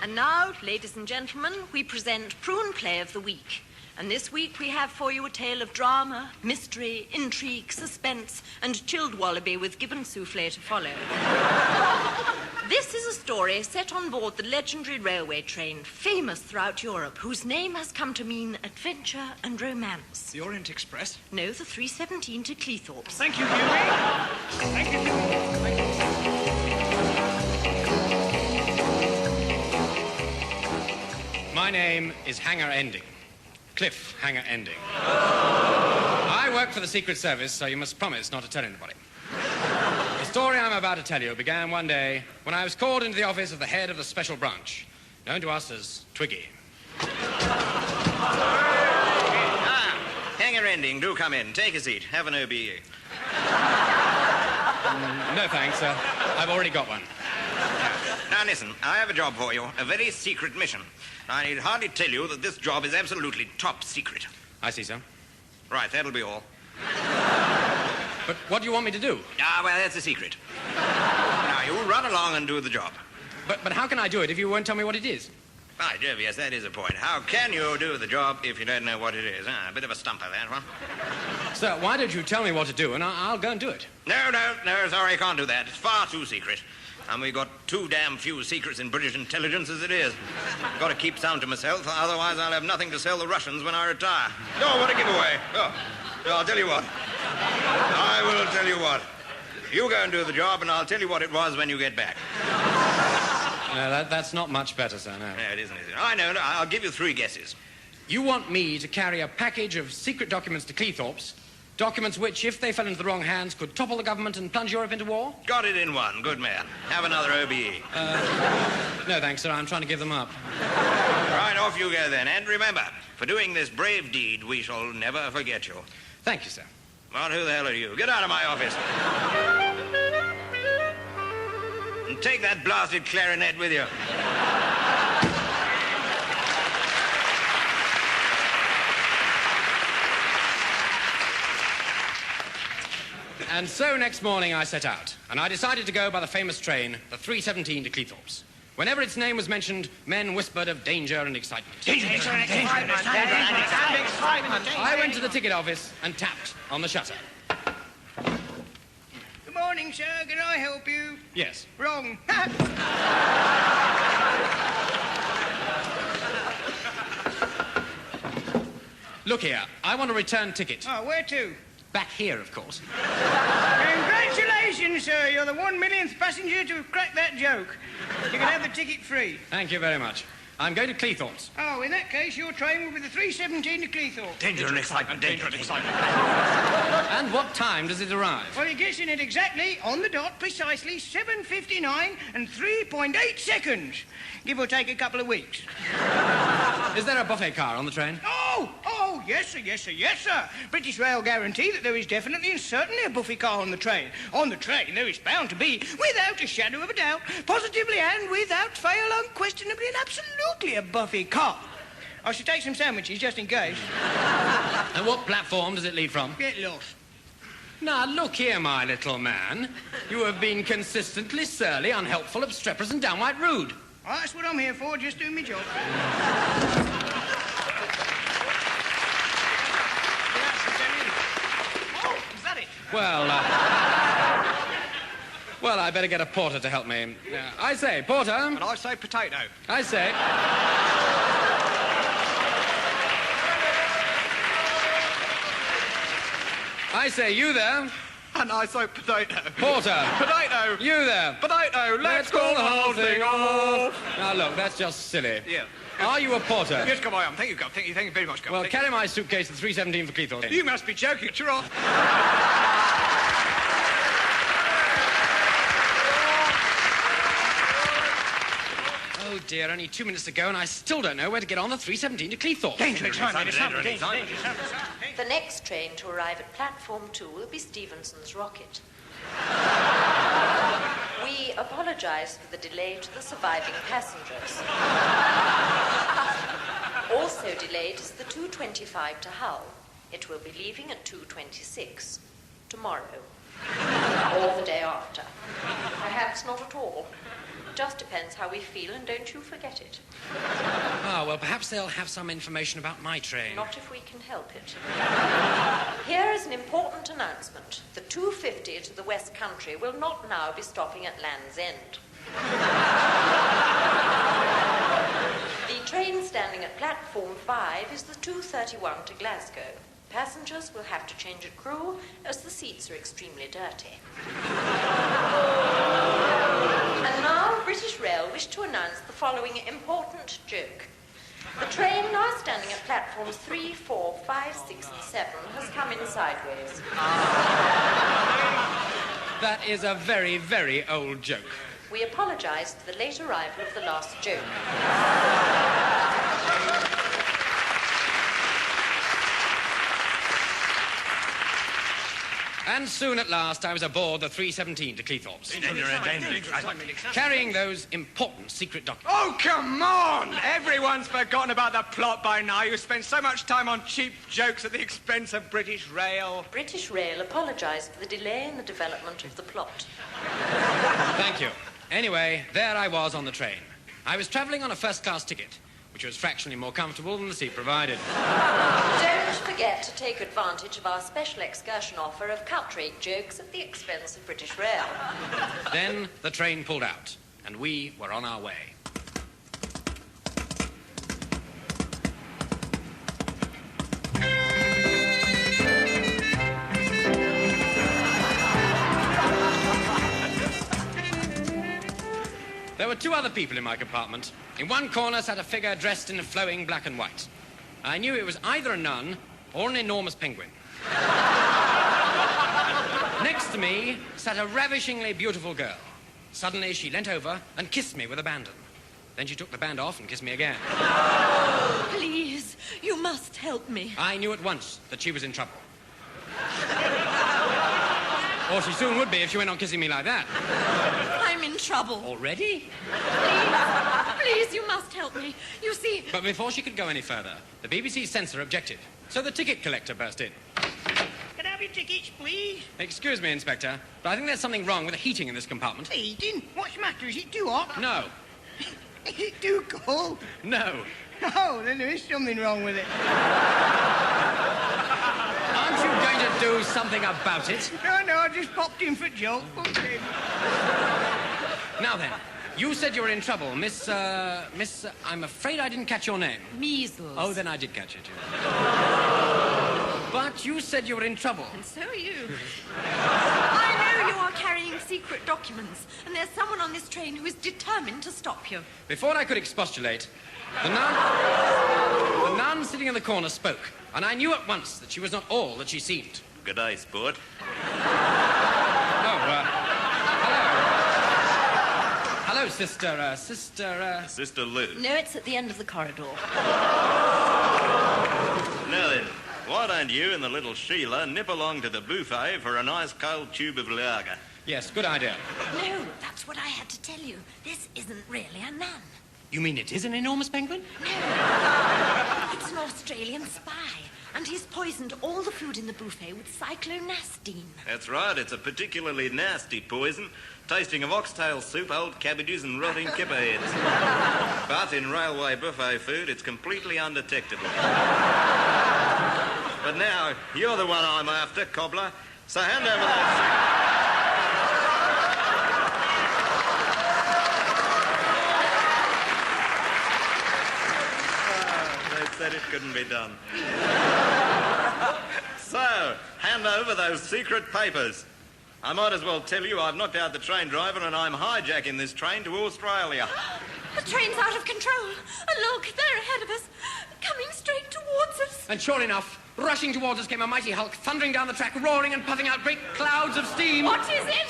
And now, ladies and gentlemen, we present Prune Play of the Week. And this week we have for you a tale of drama, mystery, intrigue, suspense, and chilled wallaby with Gibbon souffle to follow. This is a story set on board the legendary railway train, famous throughout Europe, whose name has come to mean adventure and romance. The Orient Express? No, the 317 to Cleithops. Thank you, Hughie. Thank you, Hughie. Thank you. My name is Hanger Ending. Cliff Hanger Ending. I work for the Secret Service, so you must promise not to tell anybody. The story I'm about to tell you began one day when I was called into the office of the head of the special branch, known to us as Twiggy. Hanger Ending, do come in. Take a seat. Have an OBE. No thanks, sir. I've already got one. Now listen, I have a job for you, a very secret mission. I need hardly tell you that this job is absolutely top secret. I see, sir. Right, that'll be all. But what do you want me to do? Well, that's a secret. Now, you run along and do the job. But how can I do it if you won't tell me what it is? By Jove, yes, that is a point. How can you do the job if you don't know what it is? A bit of a stumper, that one. Sir, why don't you tell me what to do, and I'll go and do it. No, sorry, I can't do that. It's far too secret. And we've got too damn few secrets in British intelligence as it is. Got to keep some to myself, otherwise I'll have nothing to sell the Russians when I retire. Oh, what a giveaway. Oh, I'll tell you what. I will tell you what. You go and do the job, and I'll tell you what it was when you get back. No, that's not much better, sir, no. No, it isn't, is it? I know. I'll give you 3 guesses. You want me to carry a package of secret documents to Cleithops, documents which, if they fell into the wrong hands, could topple the government and plunge Europe into war? Got it in one. Good man. Have another OBE. No, thanks, sir. I'm trying to give them up. Right, off you go then. And remember, for doing this brave deed, we shall never forget you. Thank you, sir. Well, who the hell are you? Get out of my office. And take that blasted clarinet with you. And so next morning I set out, and I decided to go by the famous train, the 317 to Cleithops. Whenever its name was mentioned, men whispered of danger and excitement. I went to the ticket office and tapped on the shutter. Good morning, sir. Can I help you? Yes. Wrong. Look here, I want a return ticket. Oh, where to? Back here, of course. Congratulations, sir. You're the 1 millionth passenger to have cracked that joke. You can have the ticket free. Thank you very much. I'm going to Cleithops. Oh, in that case, your train will be the 317 to Cleithorpes. Danger and excitement. And what time does it arrive? Well, it gets in it exactly, on the dot, precisely 7:59 and 3.8 seconds. Give or take a couple of weeks. Is there a buffet car on the train? Oh, yes, sir, yes, sir, yes, sir. British Rail guarantee that there is definitely and certainly a buffet car on the train. On the train, there is bound to be, without a shadow of a doubt, positively and without fail, unquestionably and absolutely a buffet car. I should take some sandwiches just in case. And what platform does it leave from? Get lost. Now, look here, my little man. You have been consistently surly, unhelpful, obstreperous, and downright rude. Oh, that's what I'm here for, just doing my job. Oh, is that it? Well, I better get a porter to help me. I say, porter. And I say potato. I say. I say, you there. And I say potato. Porter. Potato. You there. Potato. Let's call the whole thing off. Now, look, that's just silly. Yeah. Are you a porter? Yes, come on. Thank you, Gov. Thank you very much, Gov. Well, carry my suitcase to 317 for Cleithorpes. You must be joking. It's your off. Oh, dear, only 2 minutes to go, and I still don't know where to get on the 317 to Cleithorpes. Danger. The next train to arrive at platform 2 will be Stevenson's rocket. We apologize for the delay to the surviving passengers. Also delayed is the 2:25 to Hull. It will be leaving at 2:26 tomorrow. Or the day after. Perhaps not at all. Just depends how we feel, and don't you forget it. Ah, well, perhaps they'll have some information about my train. Not if we can help it. Here is an important announcement. The 250 to the West Country will not now be stopping at Land's End. The train standing at platform 5 is the 231 to Glasgow. Passengers will have to change at Crewe, as the seats are extremely dirty. And now, British Rail wish to announce the following important joke. The train now standing at platforms 3, 4, 5, 6, and 7 has come in sideways. That is a very, very old joke. We apologise for the late arrival of the last joke. And soon at last I was aboard the 317 to Cleithops. Carrying those important secret documents. Oh, come on! Everyone's forgotten about the plot by now. You spend so much time on cheap jokes at the expense of British Rail. British Rail apologised for the delay in the development of the plot. Thank you. Anyway, there I was on the train. I was travelling on a first-class ticket, which was fractionally more comfortable than the seat provided. Don't forget to take advantage of our special excursion offer of cut-rate jokes at the expense of British Rail. Then the train pulled out, and we were on our way. There were two other people in my compartment. In one corner sat a figure dressed in flowing black and white. I knew it was either a nun or an enormous penguin. Next to me sat a ravishingly beautiful girl. Suddenly she leant over and kissed me with abandon. Then she took the band off and kissed me again. Please, you must help me. I knew at once that she was in trouble. Or she soon would be if she went on kissing me like that. I'm in trouble. Already? Please, you must help me. You see... But before she could go any further, the BBC censor objected. So the ticket collector burst in. Can I have your tickets, please? Excuse me, Inspector, but I think there's something wrong with the heating in this compartment. Heating? What's the matter? Is it too hot? No. Is it too cold? No. Oh, then there is something wrong with it. Aren't you going to do something about it? No, I just popped in for a joke. Okay. Now then, you said you were in trouble, Miss, I'm afraid I didn't catch your name. Measles. Oh, then I did catch it. But you said you were in trouble. And so are you. I know you are carrying secret documents, and there's someone on this train who is determined to stop you. Before I could expostulate, the nun sitting in the corner spoke, and I knew at once that she was not all that she seemed. Good day, sport. Hello, Sister Sister Lou. No, it's at the end of the corridor. Now then, why don't you and the little Sheila nip along to the buffet for a nice cold tube of lager? Yes, good idea. No, that's what I had to tell you. This isn't really a nun. You mean it is an enormous penguin? No. It's an Australian spy, and he's poisoned all the food in the buffet with cyclonastine. That's right, it's a particularly nasty poison, tasting of oxtail soup, old cabbages and rotting kipper heads. But in railway buffet food, it's completely undetectable. But now, you're the one I'm after, cobbler, so hand over that... Said it couldn't be done. So, hand over those secret papers. I might as well tell you I've knocked out the train driver and I'm hijacking this train to Australia. The train's out of control. And look, they're ahead of us, coming straight towards us. And sure enough, rushing towards us came a mighty hulk, thundering down the track, roaring and puffing out great clouds of steam. What is it?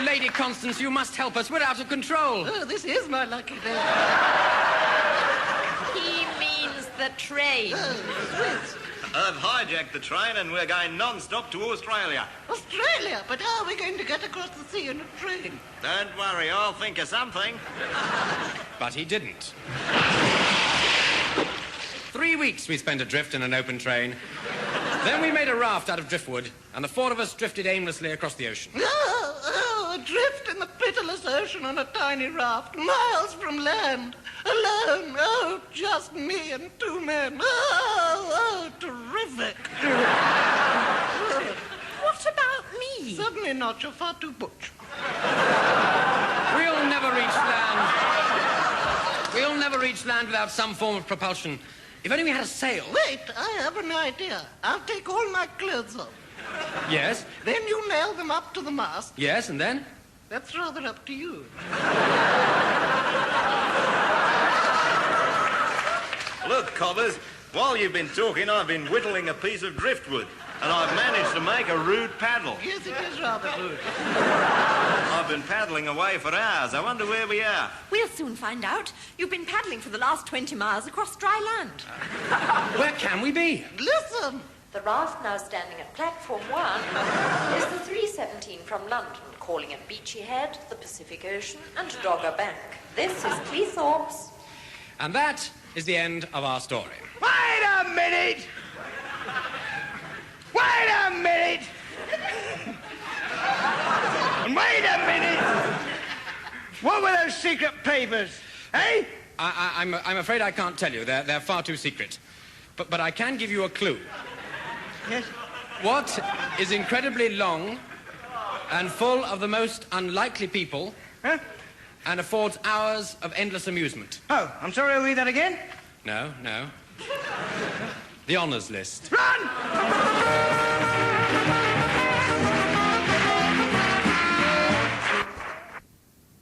Lady Constance, you must help us. We're out of control. Oh, this is my lucky day. He means the train. I've hijacked the train and we're going non-stop to Australia. Australia? But how are we going to get across the sea in a train? Don't worry, I'll think of something. But he didn't. 3 weeks we spent adrift in an open train. Then we made a raft out of driftwood, and the four of us drifted aimlessly across the ocean. Adrift in the pitiless ocean on a tiny raft, miles from land, alone. Oh, just me and two men. Oh, terrific. What about me? Certainly not. You're far too butch. We'll never reach land. We'll never reach land without some form of propulsion. If only we had a sail. Wait, I have an idea. I'll take all my clothes off. Yes? Then you nail them up to the mast. Yes, and then? That's rather up to you. Look, cobbers, while you've been talking, I've been whittling a piece of driftwood, and I've managed to make a rude paddle. Yes, it is rather rude. I've been paddling away for hours. I wonder where we are. We'll soon find out. You've been paddling for the last 20 miles across dry land. Where can we be? Listen. The raft now standing at platform 1 is the 317 from London, calling at Beachy Head, the Pacific Ocean, and Dogger Bank. This is Cleithops. And that is the end of our story. Wait a minute! Wait a minute! And wait a minute! What were those secret papers, eh? I'm afraid I can't tell you. They're far too secret. But I can give you a clue. Yes? What is incredibly long and full of the most unlikely people Huh? and affords hours of endless amusement? Oh, I'm sorry, I'll read that again. No. The honours list. Run!